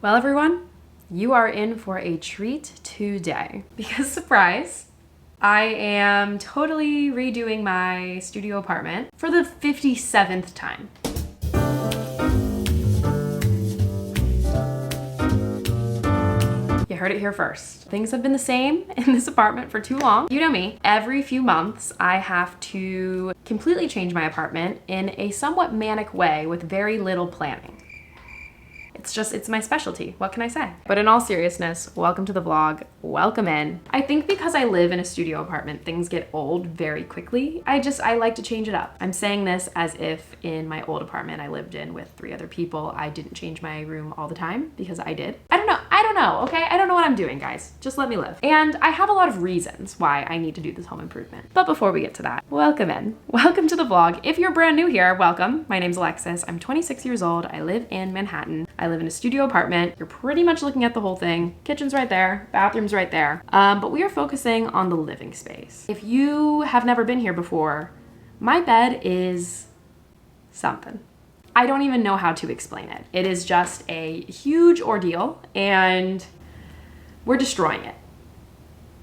Well, everyone, you are in for a treat today because, surprise, I am totally redoing my studio apartment for the 57th time. You heard it here first. Things have been the same in this apartment for too long. You know me. Every few months, I have to completely change my apartment in a somewhat manic way with very little planning. It's my specialty. What can I say? But in all seriousness, welcome to the vlog. Welcome in. I think because I live in a studio apartment, things get old very quickly. I like to change it up. I'm saying this as if in my old apartment I lived in with 3 other people, I didn't change my room all the time, because I did. I don't know, okay? I don't know what I'm doing, guys. Just let me live. And I have a lot of reasons why I need to do this home improvement. But before we get to that, welcome in. Welcome to the vlog. If you're brand new here, welcome. My name's Alexis. I'm 26 years old. I live in Manhattan. I live in a studio apartment. You're pretty much looking at the whole thing. Kitchen's right there, bathroom's right there. But we are focusing on the living space. If you have never been here before, my bed is something. I don't even know how to explain it. It is just a huge ordeal and we're destroying it.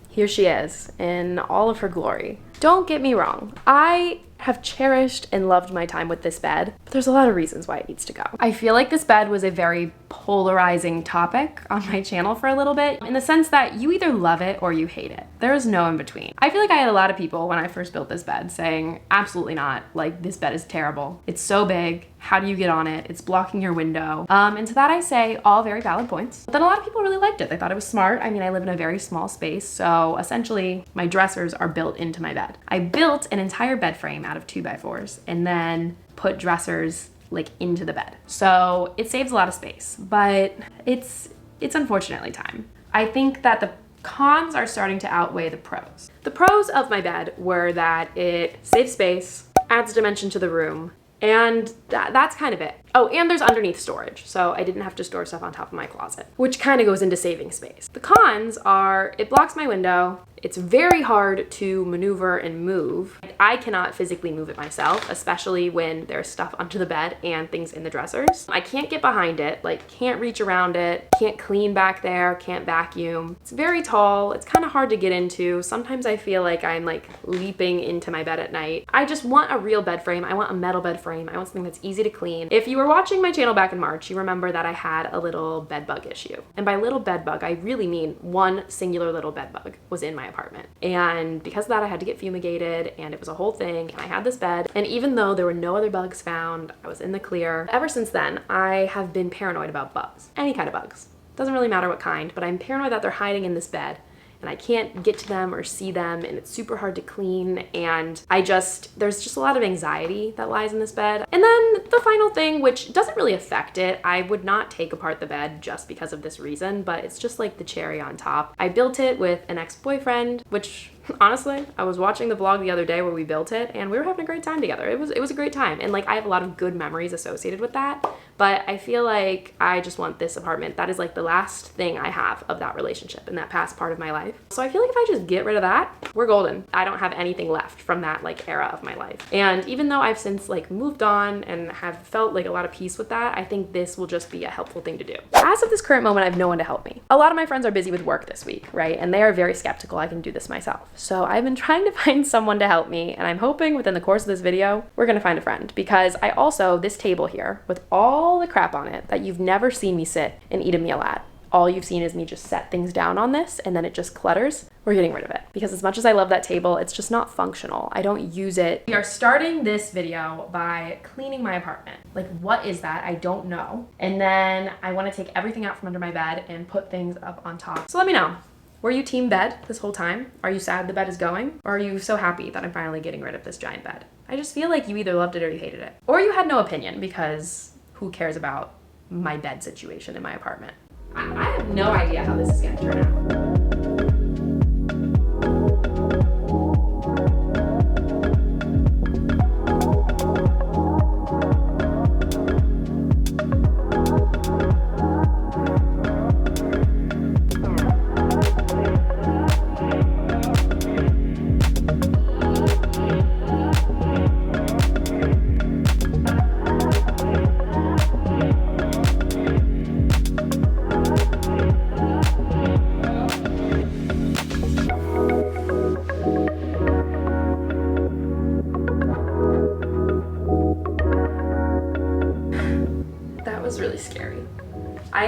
Here she is in all of her glory. Don't get me wrong. I have cherished and loved my time with this bed, but there's a lot of reasons why it needs to go. I feel like this bed was a very polarizing topic on my channel for a little bit, in the sense that you either love it or you hate it. There is no in between. I feel like I had a lot of people when I first built this bed saying, absolutely not, like, this bed is terrible. It's so big. How do you get on it? It's blocking your window. And to that I say, all very valid points. But then a lot of people really liked it. They thought it was smart. I mean, I live in a very small space, so essentially my dressers are built into my bed. I built an entire bed frame out of 2x4s and then put dressers like into the bed. So it saves a lot of space, but it's unfortunately time. I think that the cons are starting to outweigh the pros. The pros of my bed were that it saves space, adds dimension to the room, and that's kind of it. Oh, and there's underneath storage, so I didn't have to store stuff on top of my closet, which kind of goes into saving space. The cons are it blocks my window. It's very hard to maneuver and move. I cannot physically move it myself, especially when there's stuff under the bed and things in the dressers. I can't get behind it, like can't reach around it, can't clean back there, can't vacuum. It's very tall. It's kind of hard to get into. Sometimes I feel like I'm like leaping into my bed at night. I just want a real bed frame. I want a metal bed frame. I want something that's easy to clean. If you were watching my channel back in March, you remember that I had a little bed bug issue. And by little bed bug, I really mean one singular little bed bug was in my apartment. And because of that, I had to get fumigated and it was a whole thing. And I had this bed, and even though there were no other bugs found, I was in the clear. Ever since then, I have been paranoid about bugs. Any kind of bugs. Doesn't really matter what kind, but I'm paranoid that they're hiding in this bed and I can't get to them or see them, and it's super hard to clean, and there's just a lot of anxiety that lies in this bed. And then the final thing, which doesn't really affect it, I would not take apart the bed just because of this reason, but it's just like the cherry on top. I built it with an ex-boyfriend, which honestly, I was watching the vlog the other day where we built it and we were having a great time together. It was a great time, and like I have a lot of good memories associated with that, but I feel like I just want this apartment. That is like the last thing I have of that relationship in that past part of my life. So I feel like if I just get rid of that, we're golden. I don't have anything left from that like era of my life. And even though I've since like moved on and have felt like a lot of peace with that, I think this will just be a helpful thing to do. As of this current moment, I have no one to help me. A lot of my friends are busy with work this week, right? And they are very skeptical I can do this myself. So I've been trying to find someone to help me, and I'm hoping within the course of this video, we're gonna find a friend, because I also, this table here with all the crap on it that you've never seen me sit and eat a meal at, all you've seen is me just set things down on this and then it just clutters, we're getting rid of it. Because as much as I love that table, it's just not functional. I don't use it. We are starting this video by cleaning my apartment. Like, what is that? I don't know. And then I want to take everything out from under my bed and put things up on top. So let me know. Were you team bed this whole time? Are you sad the bed is going? Or are you so happy that I'm finally getting rid of this giant bed? I just feel like you either loved it or you hated it. Or you had no opinion, because who cares about my bed situation in my apartment? I have no idea how this is gonna turn out.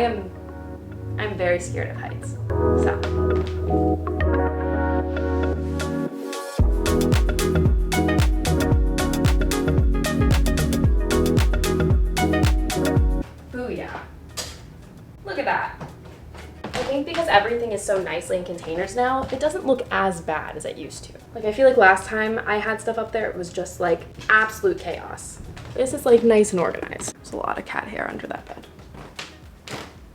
I'm very scared of heights. So. Booyah. Look at that. I think because everything is so nicely in containers now, it doesn't look as bad as it used to. Like, I feel like last time I had stuff up there, it was just like absolute chaos. This is like nice and organized. There's a lot of cat hair under that bed.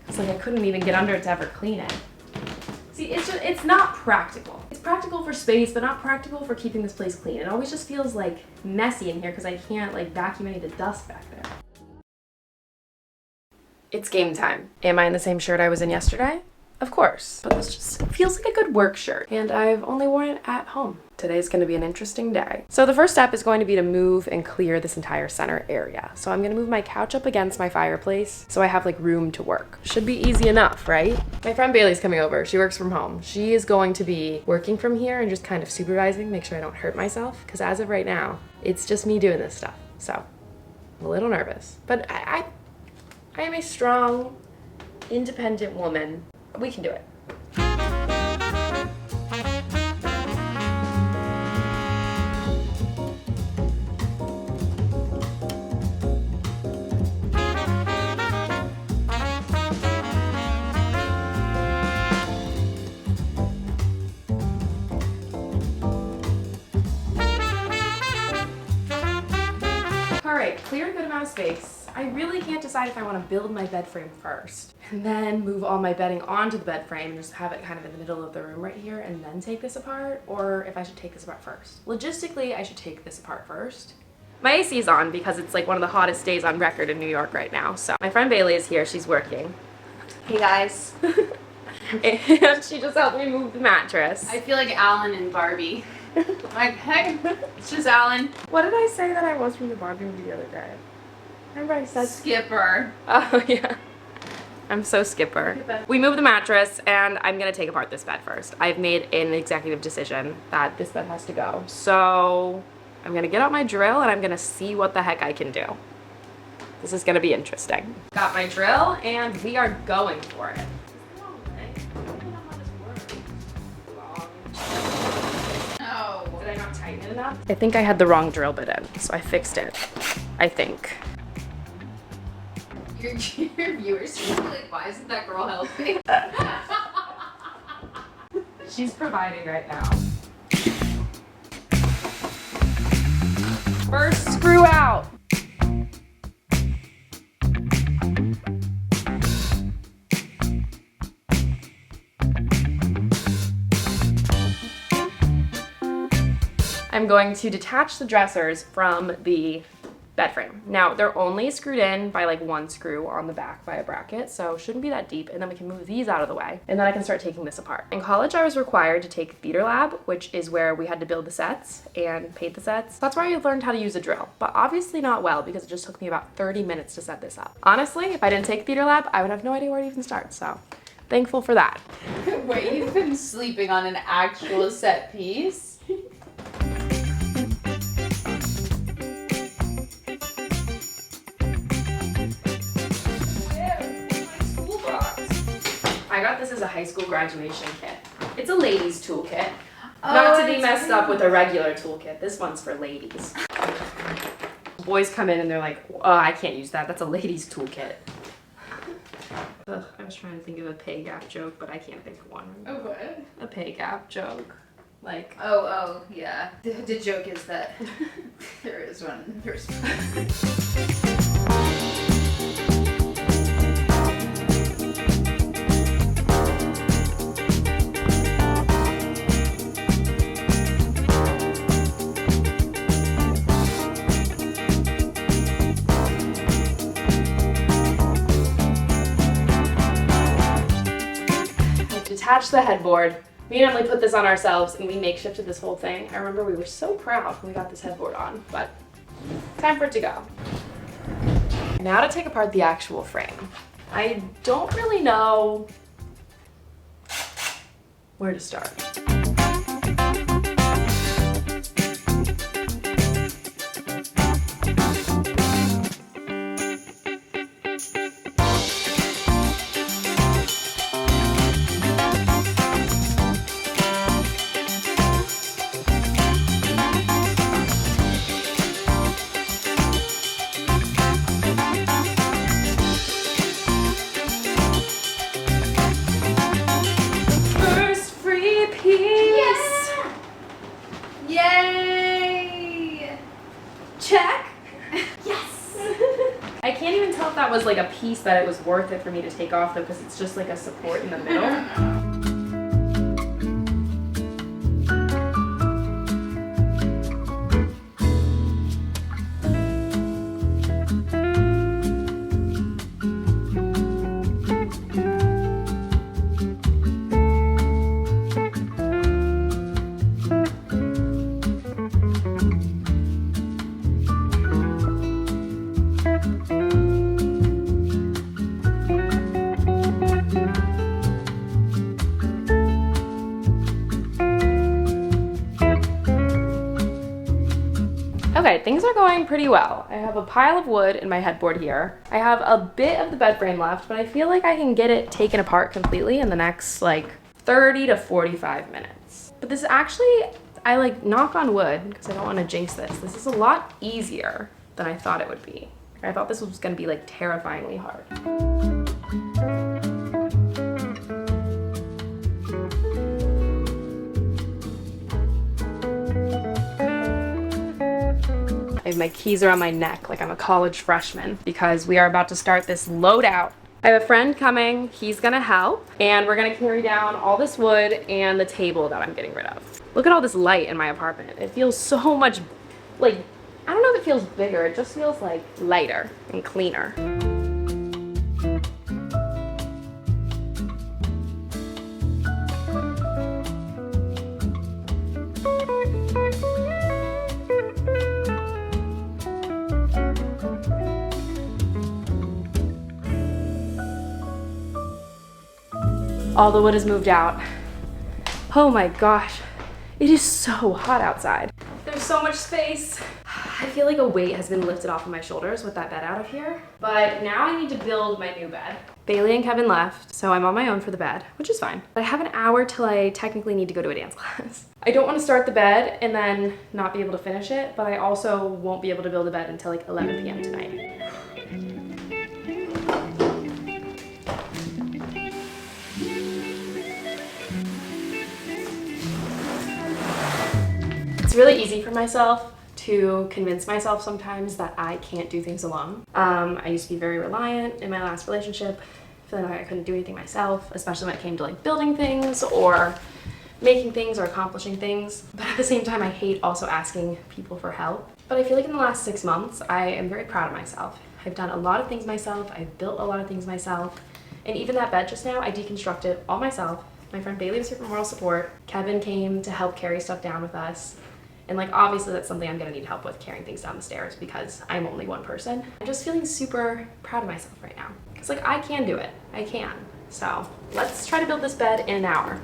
It's like I couldn't even get under it to ever clean it. See, it's not practical. It's practical for space, but not practical for keeping this place clean. It always just feels like messy in here because I can't like vacuum any of the dust back there. It's game time. Am I in the same shirt I was in yesterday? Of course, but this just feels like a good work shirt, and I've only worn it at home. Today's gonna be an interesting day. So the first step is going to be to move and clear this entire center area. So I'm gonna move my couch up against my fireplace so I have like room to work. Should be easy enough, right? My friend Bailey's coming over. She works from home. She is going to be working from here and just kind of supervising, make sure I don't hurt myself, because as of right now, it's just me doing this stuff. So I'm a little nervous, but I am a strong, independent woman. We can do it. All right, cleared a good amount of space. I really can't decide if I want to build my bed frame first and then move all my bedding onto the bed frame and just have it kind of in the middle of the room right here and then take this apart, or if I should take this apart first. Logistically, I should take this apart first. My AC is on because it's like one of the hottest days on record in New York right now. So my friend Bailey is here. She's working. Hey guys. And she just helped me move the mattress. I feel like Alan and Barbie. Like, hey, it's just Alan. What did I say that I was from the Barbie movie the other day? Remember I said Skipper. Oh yeah. I'm so skipper. We moved the mattress and I'm gonna take apart this bed first. I've made an executive decision that this bed has to go. So I'm gonna get out my drill and I'm gonna see what the heck I can do. This is gonna be interesting. Got my drill and we are going for it. No. Did I not tighten it enough? I think I had the wrong drill bit in, so I fixed it. I think. Your viewers are like, why isn't that girl helping? She's providing right now. First screw out. I'm going to detach the dressers from the bed frame. Now, they're only screwed in by like one screw on the back by a bracket, so shouldn't be that deep, and then we can move these out of the way, and then I can start taking this apart. In college, I was required to take theater lab, which is where we had to build the sets and paint the sets. That's where I learned how to use a drill, but obviously not well because it just took me about 30 minutes to set this up. Honestly, if I didn't take theater lab, I would have no idea where to even start, so thankful for that. Wait, you've been sleeping on an actual set piece? I got this as a high school graduation kit. It's a ladies' toolkit. Not to be messed up with a regular toolkit. This one's for ladies. Boys come in and they're like, oh, I can't use that. That's a ladies' toolkit. Ugh, I was trying to think of a pay gap joke, but I can't think of one. Oh, what? A pay gap joke. Like, oh, yeah. The joke is that there is one in the first place. Detach the headboard. Me and Emily put this on ourselves and we makeshifted this whole thing. I remember we were so proud when we got this headboard on, but time for it to go. Now to take apart the actual frame. I don't really know where to start. was like a piece that it was worth it for me to take off though, because it's just like a support in the middle. Okay, things are going pretty well. I have a pile of wood in my headboard here. I have a bit of the bed frame left, but I feel like I can get it taken apart completely in the next like 30 to 45 minutes. But this is actually, I like knock on wood because I don't want to jinx this. This is a lot easier than I thought it would be. I thought this was gonna be like terrifyingly hard. I have my keys around my neck like I'm a college freshman because we are about to start this loadout. I have a friend coming, he's gonna help, and we're gonna carry down all this wood and the table that I'm getting rid of. Look at all this light in my apartment. It feels so much, like, I don't know if it feels bigger, it just feels like lighter and cleaner. All the wood is moved out. Oh my gosh, it is so hot outside. There's so much space. I feel like a weight has been lifted off of my shoulders with that bed out of here. But now I need to build my new bed. Bailey and Kevin left, so I'm on my own for the bed, which is fine. But I have an hour till I technically need to go to a dance class. I don't want to start the bed and then not be able to finish it, but I also won't be able to build the bed until like 11 p.m. tonight. It's really easy for myself to convince myself sometimes that I can't do things alone. I used to be very reliant in my last relationship, feeling like I couldn't do anything myself, especially when it came to like building things or making things or accomplishing things. But at the same time, I hate also asking people for help. But I feel like in the last 6 months, I am very proud of myself. I've done a lot of things myself, I've built a lot of things myself, and even that bed just now, I deconstructed all myself. My friend Bailey was here for moral support. Kevin came to help carry stuff down with us. And like, obviously that's something I'm gonna need help with, carrying things down the stairs because I'm only one person. I'm just feeling super proud of myself right now. Cause like, I can do it, I can. So let's try to build this bed in an hour.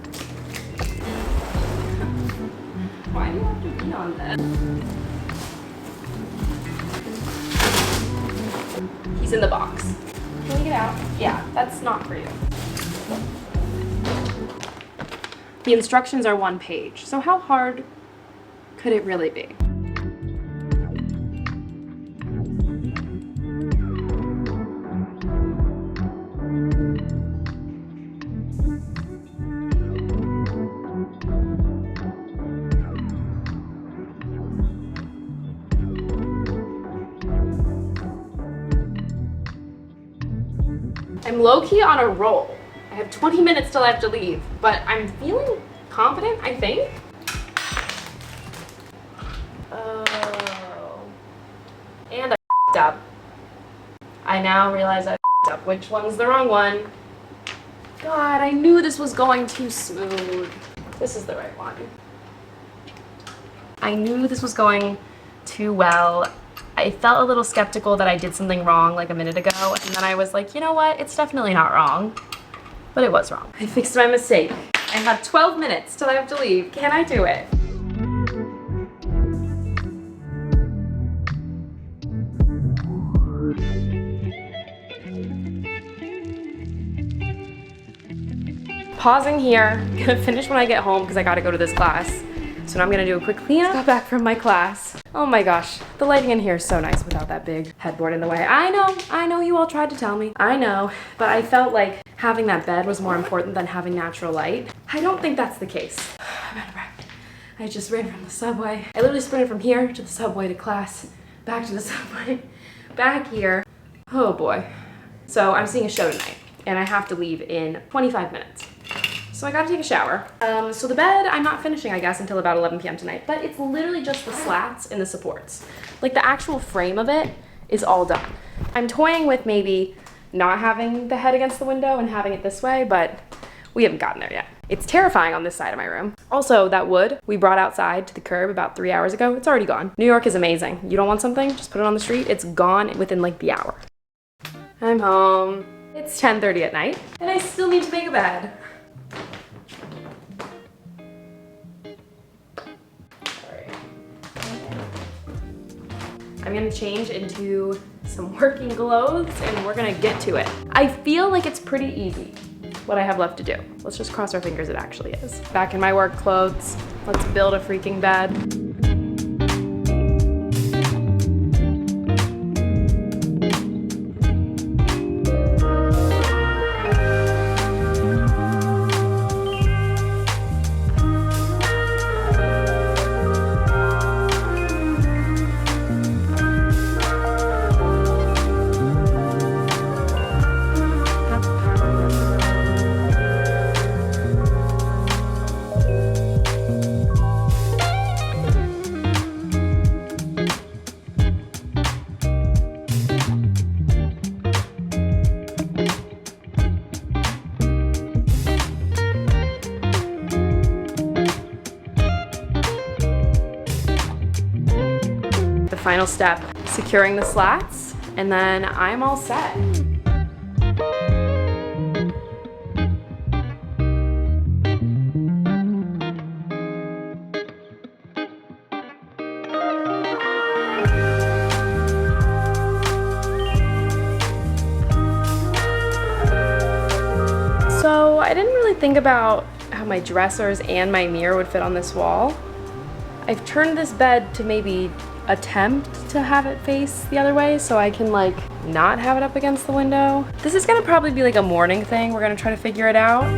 Why do you have to be on this? He's in the box. Can we get out? Yeah, that's not for you. The instructions are 1 page, so how hard could it really be? I'm low-key on a roll. I have 20 minutes till I have to leave, but I'm feeling confident, I think. Oh. And I f***ed up. I now realize I f***ed up. Which one's the wrong one? God, I knew this was going too smooth. This is the right one. I knew this was going too well. I felt a little skeptical that I did something wrong like a minute ago, and then I was like, you know what? It's definitely not wrong. But it was wrong. I fixed my mistake. I have 12 minutes till I have to leave. Can I do it? Pausing here, gonna finish when I get home because I gotta go to this class. So now I'm gonna do a quick cleanup. Got back from my class. Oh my gosh, the lighting in here is so nice without that big headboard in the way. I know you all tried to tell me. I know, but I felt like having that bed was more important than having natural light. I don't think that's the case. I'm out of breath. I just ran from the subway. I literally sprinted from here to the subway to class, back to the subway, back here. Oh boy, So I'm seeing a show tonight and I have to leave in 25 minutes. So I gotta take a shower. So the bed, I'm not finishing, I guess, until about 11 p.m. tonight, but it's literally just the slats and the supports. Like the actual frame of it is all done. I'm toying with maybe not having the head against the window and having it this way, but we haven't gotten there yet. It's terrifying on this side of my room. Also, that wood we brought outside to the curb about 3 hours ago, it's already gone. New York is amazing. You don't want something, just put it on the street. It's gone within like the hour. I'm home. It's 10:30 at night and I still need to make a bed. I'm gonna change into some working clothes and we're gonna get to it. I feel like it's pretty easy what I have left to do. Let's just cross our fingers it actually is. Back in my work clothes, let's build a freaking bed. Final step, securing the slats, and then I'm all set. So I didn't really think about how my dressers and my mirror would fit on this wall. I've turned this bed to maybe attempt to have it face the other way so I can like not have it up against the window. This is gonna probably be like a morning thing. We're gonna try to figure it out.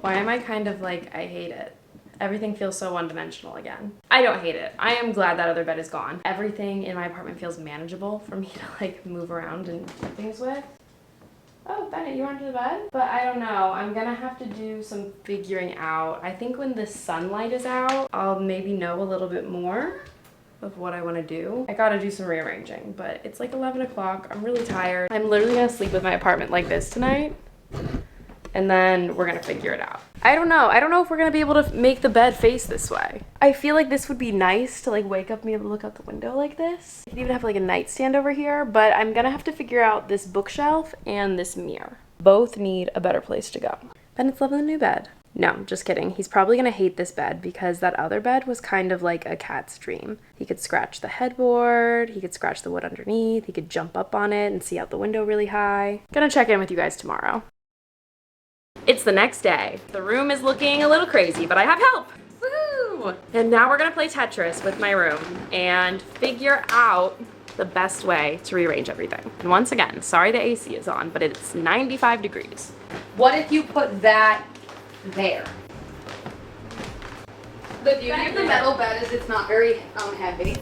Why am I kind of like, I hate it? Everything feels so one-dimensional again. I don't hate it. I am glad that other bed is gone. Everything in my apartment feels manageable for me to like move around and do things with. Oh, Bennett, you aren't to the bed? But I don't know. I'm gonna have to do some figuring out. I think when the sunlight is out, I'll maybe know a little bit more of what I want to do. I gotta do some rearranging, but it's like 11 o'clock. I'm really tired. I'm literally gonna sleep with my apartment like this tonight. And then we're gonna figure it out. I don't know if we're gonna be able to make the bed face this way. I feel like this would be nice to like wake up and be able to look out the window like this. You could even have like a nightstand over here, but I'm gonna have to figure out this bookshelf and this mirror. Both need a better place to go. Bennett's loving the new bed. No, just kidding. He's probably gonna hate this bed because that other bed was kind of like a cat's dream. He could scratch the headboard, he could scratch the wood underneath, he could jump up on it and see out the window really high. Gonna check in with you guys tomorrow. It's the next day. The room is looking a little crazy, but I have help. Woohoo! And now we're gonna play Tetris with my room and figure out the best way to rearrange everything. And once again, sorry the AC is on, but it's 95 degrees. What if you put that there? The beauty of the metal bed is it's not very heavy.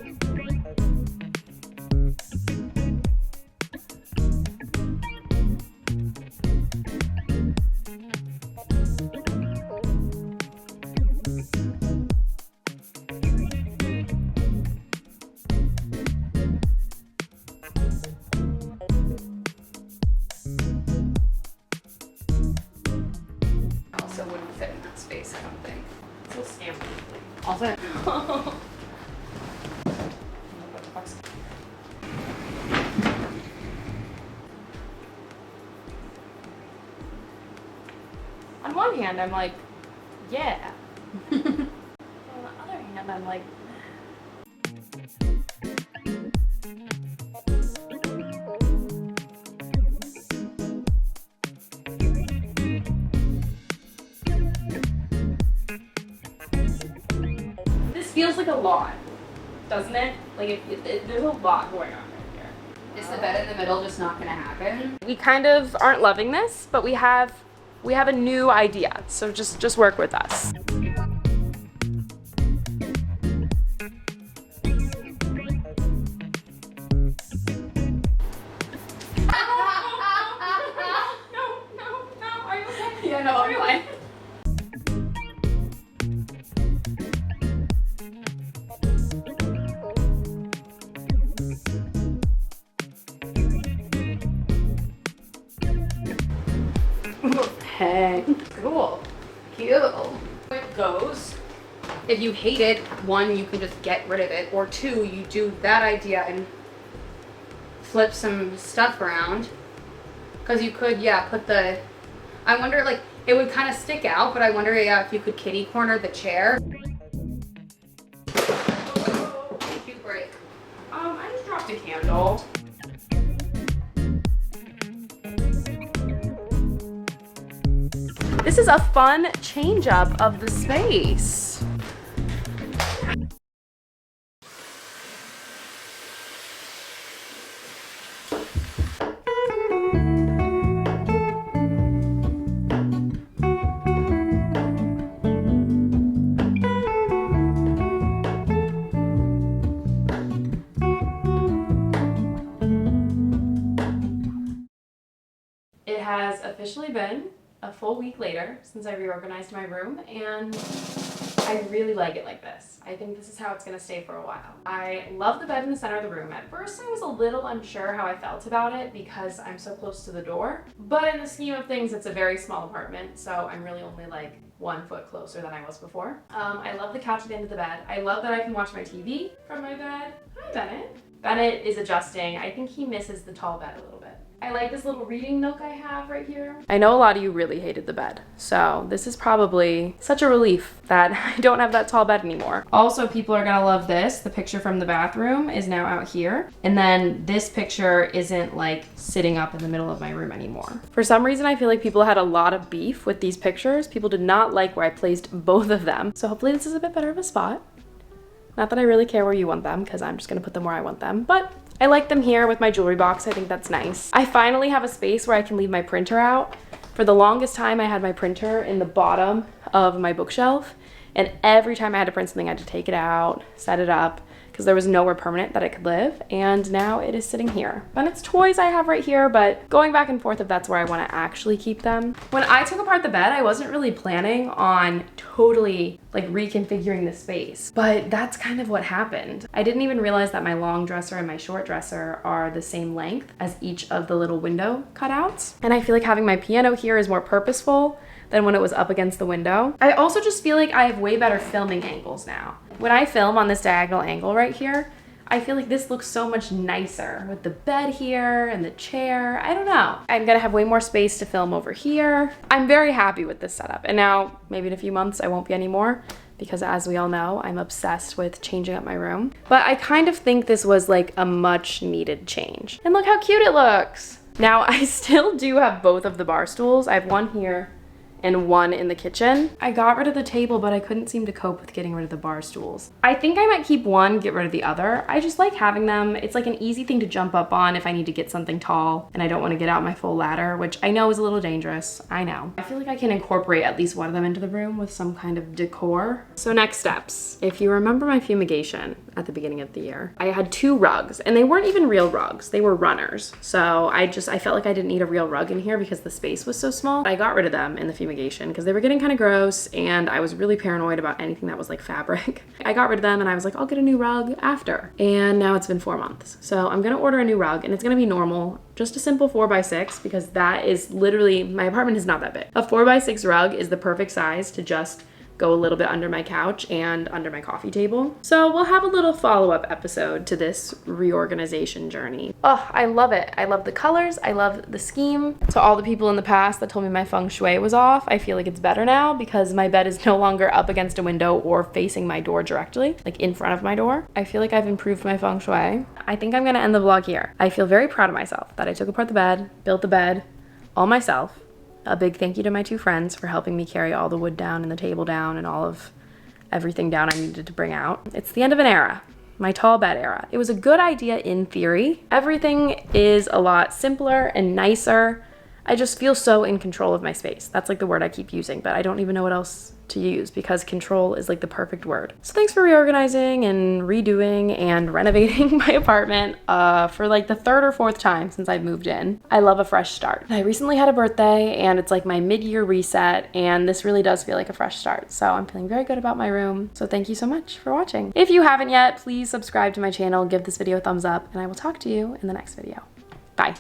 Also wouldn't fit in that space, I don't think. So scammy. Also, On one hand, I'm like, yeah. I'm like, this feels like a lot, doesn't it? Like there's a lot going on right here. Is the bed in the middle just not gonna happen? We kind of aren't loving this, but we have a new idea, so just work with us. No, are you okay? Yeah, no, I'm fine. Hey. Cool. Cute. It goes. If you hate it, one, you can just get rid of it, or two, you do that idea and flip some stuff around. Because you could, yeah, put the, I wonder, like, it would kind of stick out, but I wonder, yeah, if you could kitty corner the chair. Cute break. I just dropped a candle. This is a fun change up of the space. It has officially been a full week later since I reorganized my room, and I really like it like this. I think this is how it's gonna stay for a while. I love the bed in the center of the room. At first I was a little unsure how I felt about it because I'm so close to the door, but in the scheme of things it's a very small apartment, so I'm really only like 1 foot closer than I was before. I love the couch at the end of the bed. I love that I can watch my TV from my bed. Hi, Bennett. Bennett is adjusting. I think he misses the tall bed a little bit. I like this little reading nook I have right here. I know a lot of you really hated the bed, so this is probably such a relief that I don't have that tall bed anymore. Also, people are gonna love this. The picture from the bathroom is now out here. And then this picture isn't like sitting up in the middle of my room anymore. For some reason, I feel like people had a lot of beef with these pictures. People did not like where I placed both of them. So hopefully this is a bit better of a spot. Not that I really care where you want them, because I'm just gonna put them where I want them, but I like them here with my jewelry box. I think that's nice. I finally have a space where I can leave my printer out. For the longest time, I had my printer in the bottom of my bookshelf, and every time I had to print something, I had to take it out, set it up, because there was nowhere permanent that it could live, and now it is sitting here. Bennett's toys I have right here, but going back and forth if that's where I want to actually keep them. When I took apart the bed, I wasn't really planning on totally like reconfiguring the space, but that's kind of what happened. I didn't even realize that my long dresser and my short dresser are the same length as each of the little window cutouts, and I feel like having my piano here is more purposeful than when it was up against the window. I also just feel like I have way better filming angles now. When I film on this diagonal angle right here, I feel like this looks so much nicer with the bed here and the chair. I don't know. I'm gonna have way more space to film over here. I'm very happy with this setup. And now, maybe in a few months, I won't be anymore, because as we all know, I'm obsessed with changing up my room. But I kind of think this was like a much needed change. And look how cute it looks. Now, I still do have both of the bar stools. I have one here and one in the kitchen. I got rid of the table, but I couldn't seem to cope with getting rid of the bar stools. I think I might keep one, get rid of the other. I just like having them. It's like an easy thing to jump up on if I need to get something tall and I don't want to get out my full ladder, which I know is a little dangerous. I know. I feel like I can incorporate at least one of them into the room with some kind of decor. So next steps. If you remember my fumigation at the beginning of the year, I had 2 rugs, and they weren't even real rugs. They were runners. So I felt like I didn't need a real rug in here because the space was so small. I got rid of them in the fumigation because they were getting kind of gross, and I was really paranoid about anything that was like fabric. I got rid of them and I was like, I'll get a new rug after. And now it's been 4 months. So I'm gonna order a new rug, and it's gonna be normal, just a simple 4x6, because that is literally, my apartment is not that big. A 4x6 rug is the perfect size to just go a little bit under my couch and under my coffee table. So we'll have a little follow-up episode to this reorganization journey. Oh, I love it. I love the colors. I love the scheme. To all the people in the past that told me my feng shui was off, I feel like it's better now because my bed is no longer up against a window or facing my door directly, like in front of my door. I feel like I've improved my feng shui. I think I'm gonna end the vlog here. I feel very proud of myself that I took apart the bed, built the bed all myself. A big thank you to my two friends for helping me carry all the wood down and the table down and all of everything down I needed to bring out. It's the end of an era, my tall bed era. It was a good idea in theory. Everything is a lot simpler and nicer. I just feel so in control of my space. That's like the word I keep using, but I don't even know what else to use because control is like the perfect word. So thanks for reorganizing and redoing and renovating my apartment for like the third or fourth time since I've moved in. I love a fresh start. I recently had a birthday and it's like my mid-year reset, and this really does feel like a fresh start. So I'm feeling very good about my room. So thank you so much for watching. If you haven't yet, please subscribe to my channel, give this video a thumbs up, and I will talk to you in the next video. Bye.